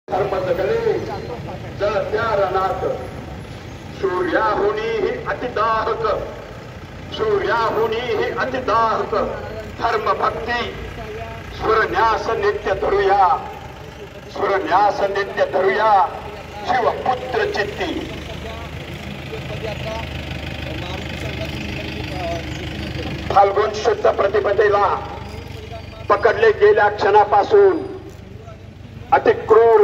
धर्मजगले जळत्या रणात सूर्याहुनीही अतिदाहक सूर्याहुनीही अतिदाहक धर्मभक्ती सुरन्यास नित्य धरूया सुरन्यास नित्य धरूया शिवपुत्र चित्ती। फाल्गुन शुद्ध प्रतिपदेला पकडले गेल्या क्षणापासून अतिक्रूर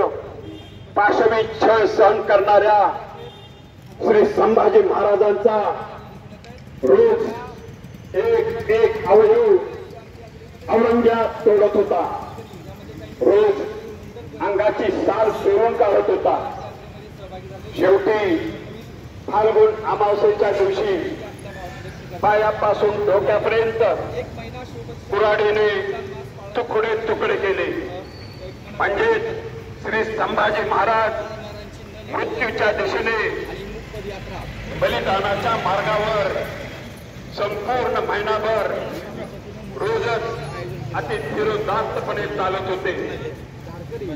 पाशवी छळ सहन करणाऱ्या श्री संभाजी महाराजांचा रोज एक एक अवयव औरंग्यात तोडत होता, रोज अंगाची साल सोडून काढत होता। शेवटी फाल्गुन अमावस्येच्या दिवशी पायापासून डोक्यापर्यंत कुऱ्हाडीने तुकडे तुकडे केले, म्हणजे श्री संभाजी महाराज मृत्यूच्या दिशेने बलिदानाच्या मार्गावर संपूर्ण महिनाभर रोजच अति धीरोदात्तपणे चालत होते।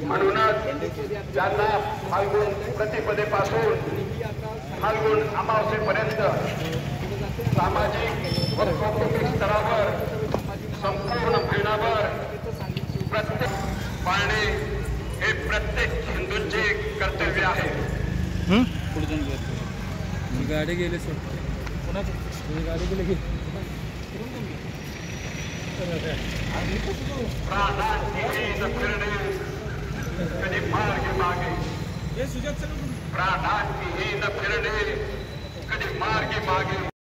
म्हणूनच त्यांना फाल्गुन प्रतिपदेपासून फाल्गुन अमावस्येपर्यंत सामाजिक व कौटुंबिक स्तरावर संपूर्ण महिनाभर प्रत्येक पाळणे हे प्रत्येक हिंदूंचे कर्तव्य आहे। गाडी गेली गाडी गेली प्राणांविहीन फिरणे कधी मार्ग मागे प्राणांविहीन फिरणे कधी मार्ग मागे।